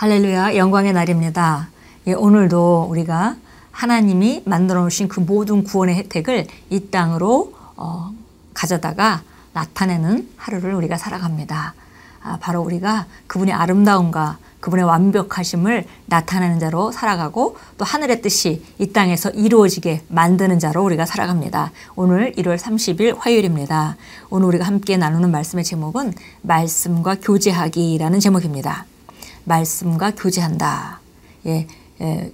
할렐루야, 영광의 날입니다. 예, 오늘도 우리가 하나님이 만들어 놓으신 그 모든 구원의 혜택을 이 땅으로 가져다가 나타내는 하루를 우리가 살아갑니다. 바로 우리가 그분의 아름다움과 그분의 완벽하심을 나타내는 자로 살아가고 또 하늘의 뜻이 이 땅에서 이루어지게 만드는 자로 우리가 살아갑니다. 오늘 1월 30일 화요일입니다. 오늘 우리가 함께 나누는 말씀의 제목은 말씀과 교제하기라는 제목입니다. 말씀과 교제한다.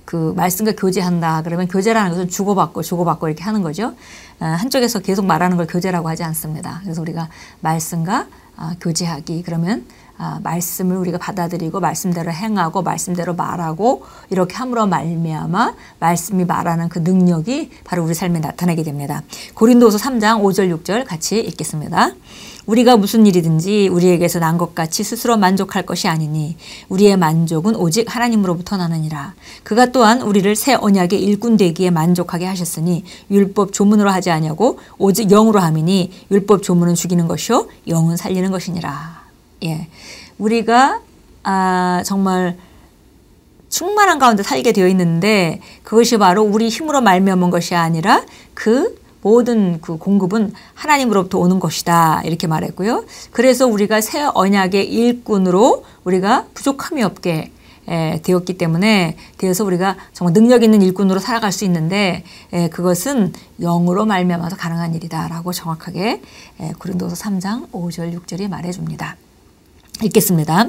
그 말씀과 교제한다. 그러면 교제라는 것은 주고받고 이렇게 하는 거죠. 한쪽에서 계속 말하는 걸 교제라고 하지 않습니다. 그래서 우리가 말씀과 교제하기 그러면 말씀을 우리가 받아들이고 말씀대로 행하고 말씀대로 말하고 이렇게 함으로 말미암아 말씀이 말하는 그 능력이 바로 우리 삶에 나타나게 됩니다. 고린도후서 3장 5절 6절 같이 읽겠습니다. 우리가 무슨 일이든지 우리에게서 난 것 같이 스스로 만족할 것이 아니니 우리의 만족은 오직 하나님으로부터 나느니라. 그가 또한 우리를 새 언약의 일꾼 되기에 만족하게 하셨으니 율법 조문으로 하지 아니하고 오직 영으로 함이니 율법 조문은 죽이는 것이요 영은 살리는 것이니라. 예, 우리가 정말 충만한 가운데 살게 되어 있는데 그것이 바로 우리 힘으로 말미암은 것이 아니라 그 모든 그 공급은 하나님으로부터 오는 것이다 이렇게 말했고요. 그래서 우리가 새 언약의 일꾼으로 우리가 부족함이 없게 되었기 때문에 되어서 우리가 정말 능력 있는 일꾼으로 살아갈 수 있는데 그것은 영으로 말미암아서 가능한 일이다라고 정확하게 고린도서 3장 5절 6절이 말해줍니다. 읽겠습니다.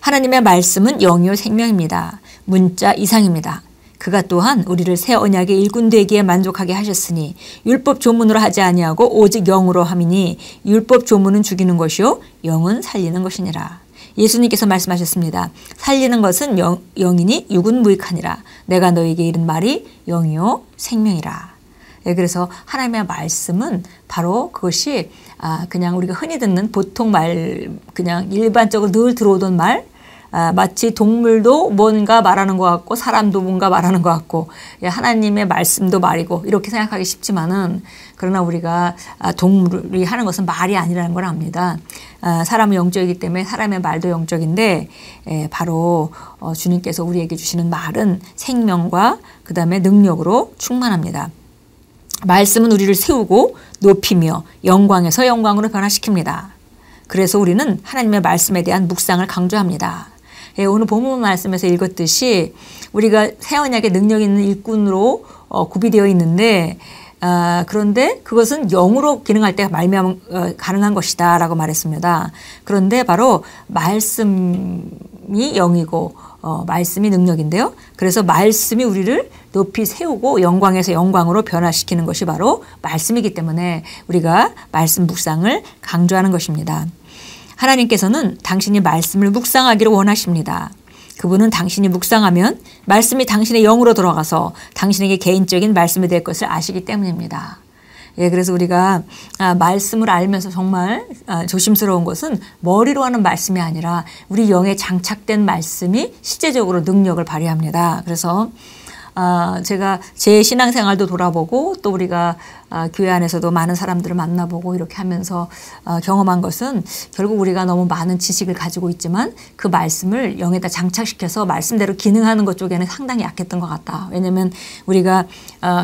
하나님의 말씀은 영이요 생명입니다. 문자 이상입니다. 그가 또한 우리를 새 언약의 일꾼 되기에 만족하게 하셨으니 율법 조문으로 하지 아니하고 오직 영으로 함이니 율법 조문은 죽이는 것이요 영은 살리는 것이니라. 예수님께서 말씀하셨습니다. 살리는 것은 영이니 육은 무익하니라. 내가 너에게 이른 말이 영이요 생명이라. 그래서 하나님의 말씀은 바로 그것이 그냥 우리가 흔히 듣는 보통 말 그냥 일반적으로 늘 들어오던 말 마치 동물도 뭔가 말하는 것 같고 사람도 뭔가 말하는 것 같고 하나님의 말씀도 말이고 이렇게 생각하기 쉽지만은 그러나 우리가 동물이 하는 것은 말이 아니라는 걸 압니다. 사람은 영적이기 때문에 사람의 말도 영적인데 바로 주님께서 우리에게 주시는 말은 생명과 그 다음에 능력으로 충만합니다. 말씀은 우리를 세우고 높이며 영광에서 영광으로 변화시킵니다. 그래서 우리는 하나님의 말씀에 대한 묵상을 강조합니다. 오늘 본문 말씀에서 읽었듯이 우리가 새 언약의 능력 있는 일꾼으로 구비되어 있는데 그런데 그것은 영으로 기능할 때 말미암아 가능한 것이다 라고 말했습니다. 그런데 바로 말씀이 영이고 말씀이 능력인데요. 그래서 말씀이 우리를 높이 세우고 영광에서 영광으로 변화시키는 것이 바로 말씀이기 때문에 우리가 말씀 묵상을 강조하는 것입니다. 하나님께서는 당신이 말씀을 묵상하기를 원하십니다. 그분은 당신이 묵상하면 말씀이 당신의 영으로 들어가서 당신에게 개인적인 말씀이 될 것을 아시기 때문입니다. 그래서 우리가 말씀을 알면서 정말 조심스러운 것은 머리로 하는 말씀이 아니라 우리 영에 장착된 말씀이 실제적으로 능력을 발휘합니다. 그래서 제가 제 신앙생활도 돌아보고 또 우리가 교회 안에서도 많은 사람들을 만나보고 이렇게 하면서 경험한 것은 결국 우리가 너무 많은 지식을 가지고 있지만 그 말씀을 영에다 장착시켜서 말씀대로 기능하는 것 쪽에는 상당히 약했던 것 같다. 왜냐하면 우리가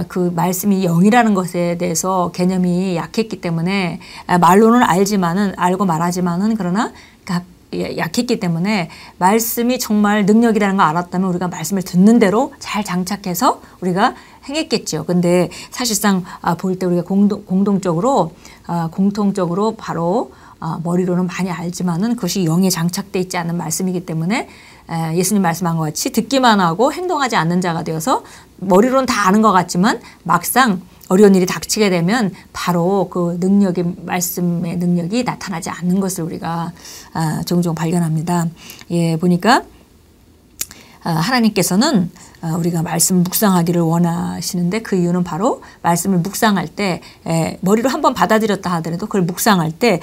그 말씀이 영이라는 것에 대해서 개념이 약했기 때문에 말로는 알고 말하지만은 그러나 약했기 때문에 말씀이 정말 능력이라는 걸 알았다면 우리가 말씀을 듣는 대로 잘 장착해서 우리가 행했겠죠. 근데 사실상 볼 때 우리가 공통적으로 바로 머리로는 많이 알지만은 그것이 영에 장착돼 있지 않은 말씀이기 때문에 예수님 말씀한 것 같이 듣기만 하고 행동하지 않는 자가 되어서 머리로는 다 아는 것 같지만 막상 어려운 일이 닥치게 되면 바로 그 말씀의 능력이 나타나지 않는 것을 우리가 종종 발견합니다. 보니까 하나님께서는 우리가 말씀 묵상하기를 원하시는데 그 이유는 바로 말씀을 묵상할 때 머리로 한번 받아들였다 하더라도 그걸 묵상할 때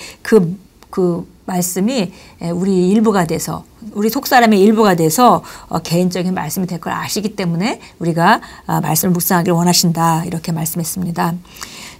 그 말씀이 우리 일부가 돼서 우리 속사람의 일부가 돼서 개인적인 말씀이 될 걸 아시기 때문에 우리가 말씀을 묵상하기를 원하신다 이렇게 말씀했습니다.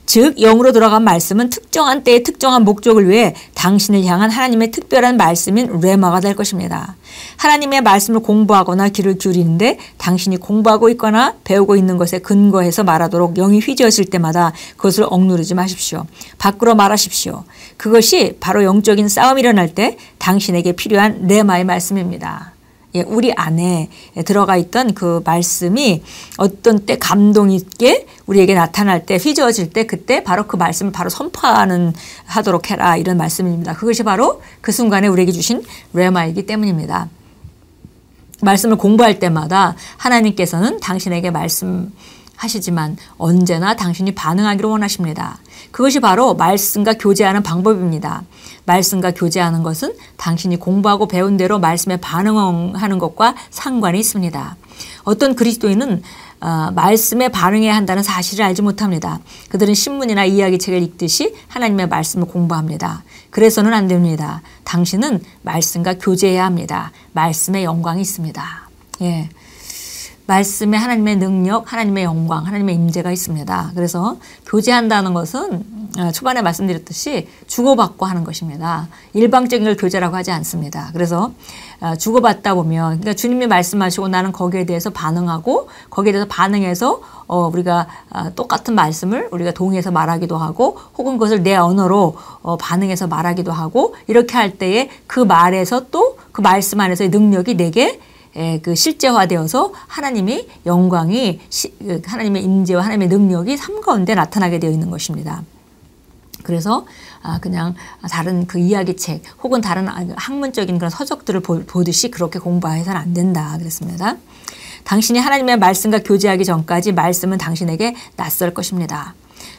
즉 영으로 들어간 말씀은 특정한 때에 특정한 목적을 위해 당신을 향한 하나님의 특별한 말씀인 레마가 될 것입니다. 하나님의 말씀을 공부하거나 귀를 기울이는데 당신이 공부하고 있거나 배우고 있는 것에 근거해서 말하도록 영이 휘저어질 때마다 그것을 억누르지 마십시오. 밖으로 말하십시오. 그것이 바로 영적인 싸움이 일어날 때 당신에게 필요한 레마의 말씀입니다. 예, 우리 안에 들어가 있던 그 말씀이 어떤 때 감동 있게 우리에게 나타날 때 휘저어질 때 그때 바로 그 말씀을 바로 하도록 해라 이런 말씀입니다. 그것이 바로 그 순간에 우리에게 주신 레마이기 때문입니다. 말씀을 공부할 때마다 하나님께서는 당신에게 말씀하시지만 언제나 당신이 반응하기를 원하십니다. 그것이 바로 말씀과 교제하는 방법입니다. 말씀과 교제하는 것은 당신이 공부하고 배운 대로 말씀에 반응하는 것과 상관이 있습니다. 어떤 그리스도인은 말씀에 반응해야 한다는 사실을 알지 못합니다. 그들은 신문이나 이야기책을 읽듯이 하나님의 말씀을 공부합니다. 그래서는 안 됩니다. 당신은 말씀과 교제해야 합니다. 말씀의 영광이 있습니다. 예. 말씀에 하나님의 능력, 하나님의 영광, 하나님의 임재가 있습니다. 그래서 교제한다는 것은 초반에 말씀드렸듯이 주고받고 하는 것입니다. 일방적인 걸 교제라고 하지 않습니다. 그래서 주고받다 보면 그러니까 주님이 말씀하시고 나는 거기에 대해서 반응하고 거기에 대해서 반응해서 우리가 똑같은 말씀을 우리가 동의해서 말하기도 하고 혹은 그것을 내 언어로 반응해서 말하기도 하고 이렇게 할 때에 그 말에서 또 그 말씀 안에서의 능력이 내게 그 실제화되어서 하나님의 영광이 하나님의 임재와 하나님의 능력이 삶 가운데 나타나게 되어 있는 것입니다. 그래서 그냥 다른 그 이야기책 혹은 다른 학문적인 그런 서적들을 보듯이 그렇게 공부해서는 안 된다 그랬습니다. 당신이 하나님의 말씀과 교제하기 전까지 말씀은 당신에게 낯설 것입니다.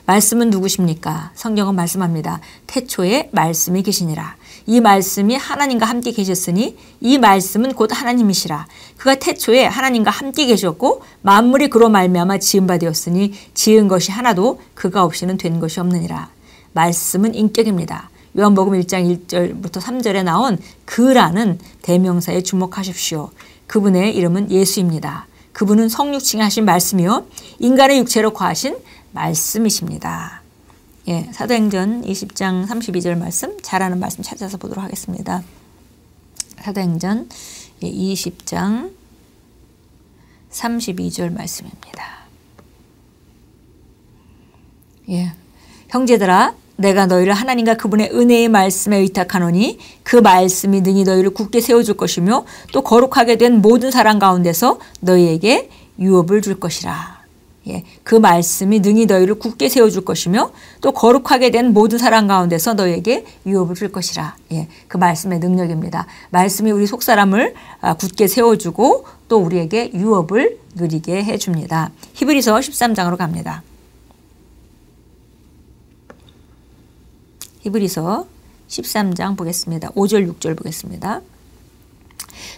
말씀은 누구십니까? 성경은 말씀합니다. 태초에 말씀이 계시니라. 이 말씀이 하나님과 함께 계셨으니 이 말씀은 곧 하나님이시라. 그가 태초에 하나님과 함께 계셨고 만물이 그로 말미암아 지은 바 되었으니 지은 것이 하나도 그가 없이는 된 것이 없느니라. 말씀은 인격입니다. 요한복음 1장 1절부터 3절에 나온 그라는 대명사에 주목하십시오. 그분의 이름은 예수입니다. 그분은 성육신이 하신 말씀이요 인간의 육체로 거하신 말씀이십니다. 예, 사도행전 20장 32절 말씀 잘 아는 말씀 찾아서 보도록 하겠습니다. 사도행전 20장 32절 말씀입니다. 예, 형제들아 내가 너희를 하나님과 그분의 은혜의 말씀에 의탁하노니 그 말씀이 능히 너희를 굳게 세워줄 것이며 또 거룩하게 된 모든 사람 가운데서 너희에게 유업을 줄 것이라. 예, 그 말씀이 능히 너희를 굳게 세워줄 것이며 또 거룩하게 된 모든 사람 가운데서 너희에게 유업을 줄 것이라. 예, 그 말씀의 능력입니다. 말씀이 우리 속사람을 굳게 세워주고 또 우리에게 유업을 누리게 해줍니다. 히브리서 13장으로 갑니다. 히브리서 13장 보겠습니다. 5절 6절 보겠습니다.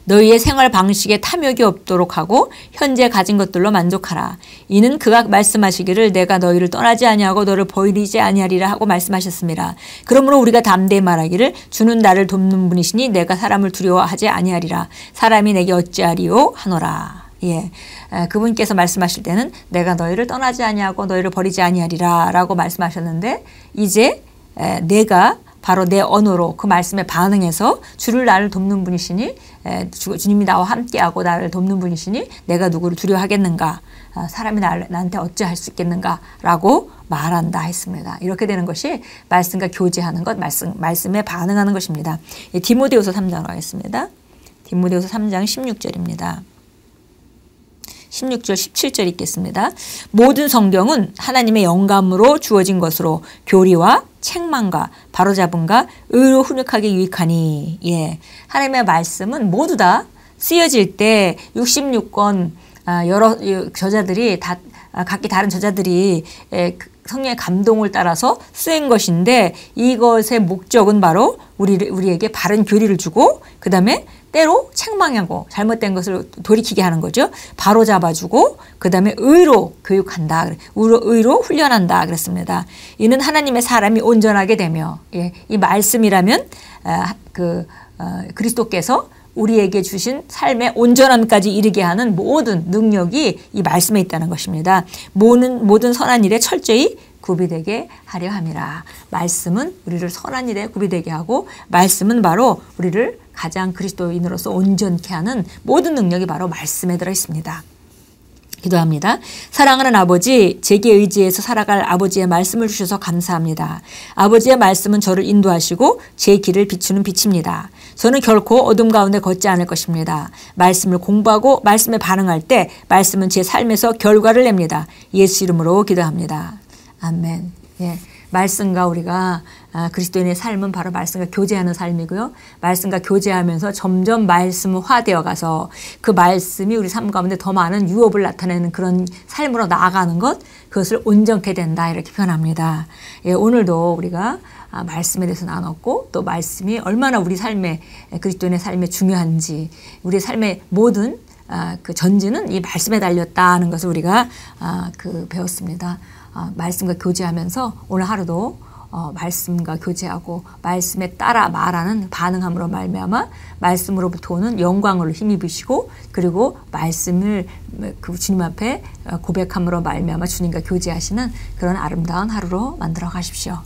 너희의 생활 방식에 탐욕이 없도록 하고 현재 가진 것들로 만족하라. 이는 그가 말씀하시기를 내가 너희를 떠나지 아니하고 너를 버리지 아니하리라 하고 말씀하셨습니다. 그러므로 우리가 담대히 말하기를 주는 나를 돕는 분이시니 내가 사람을 두려워하지 아니하리라. 사람이 내게 어찌하리요 하노라. 예, 그분께서 말씀하실 때는 내가 너희를 떠나지 아니하고 너희를 버리지 아니하리라 라고 말씀하셨는데 이제 내가 바로 내 언어로 그 말씀에 반응해서 주를 나를 돕는 분이시니 주님이 나와 함께하고 나를 돕는 분이시니 내가 누구를 두려워하겠는가 사람이 나한테 어찌할 수 있겠는가 라고 말한다 했습니다. 이렇게 되는 것이 말씀과 교제하는 것 말씀에 반응하는 것입니다. 디모데후서 3장으로 하겠습니다. 디모데후서 3장 16절입니다. 16절 17절 읽겠습니다. 모든 성경은 하나님의 영감으로 주어진 것으로 교리와 책망과 바로잡음과 의로 훈육하게 유익하니. 예, 하나님의 말씀은 모두 다 쓰여질 때 66권 여러 저자들이 다 각기 다른 저자들이 성령의 감동을 따라서 쓰인 것인데 이것의 목적은 바로 우리에게 바른 교리를 주고 그 다음에 때로 책망하고 잘못된 것을 돌이키게 하는 거죠. 바로 잡아주고 그 다음에 의로 교육한다. 의로 훈련한다 그랬습니다. 이는 하나님의 사람이 온전하게 되며 이 말씀이라면 그리스도께서 우리에게 주신 삶의 온전함까지 이르게 하는 모든 능력이 이 말씀에 있다는 것입니다. 모든 선한 일에 철저히 구비되게 하려 함이라. 말씀은 우리를 선한 일에 구비되게 하고 말씀은 바로 우리를 가장 그리스도인으로서 온전케 하는 모든 능력이 바로 말씀에 들어 있습니다. 기도합니다. 사랑하는 아버지, 제게 의지해서 살아갈 아버지의 말씀을 주셔서 감사합니다. 아버지의 말씀은 저를 인도하시고 제 길을 비추는 빛입니다. 저는 결코 어둠 가운데 걷지 않을 것입니다. 말씀을 공부하고 말씀에 반응할 때 말씀은 제 삶에서 결과를 냅니다. 예수 이름으로 기도합니다. 아멘. 예. 말씀과 우리가 그리스도인의 삶은 바로 말씀과 교제하는 삶이고요. 말씀과 교제하면서 점점 말씀화되어 가서 그 말씀이 우리 삶 가운데 더 많은 유업을 나타내는 그런 삶으로 나아가는 것, 그것을 온전케 된다 이렇게 표현합니다. 예, 오늘도 우리가 말씀에 대해서 나눴고 또 말씀이 얼마나 우리 삶에 그리스도인의 삶에 중요한지 우리 삶의 모든 그 전지는 이 말씀에 달렸다는 것을 우리가 배웠습니다. 말씀과 교제하면서 오늘 하루도 말씀과 교제하고 말씀에 따라 말하는 반응함으로 말미암아 말씀으로부터 오는 영광으로 힘입으시고 그리고 말씀을 그 주님 앞에 고백함으로 말미암아 주님과 교제하시는 그런 아름다운 하루로 만들어 가십시오.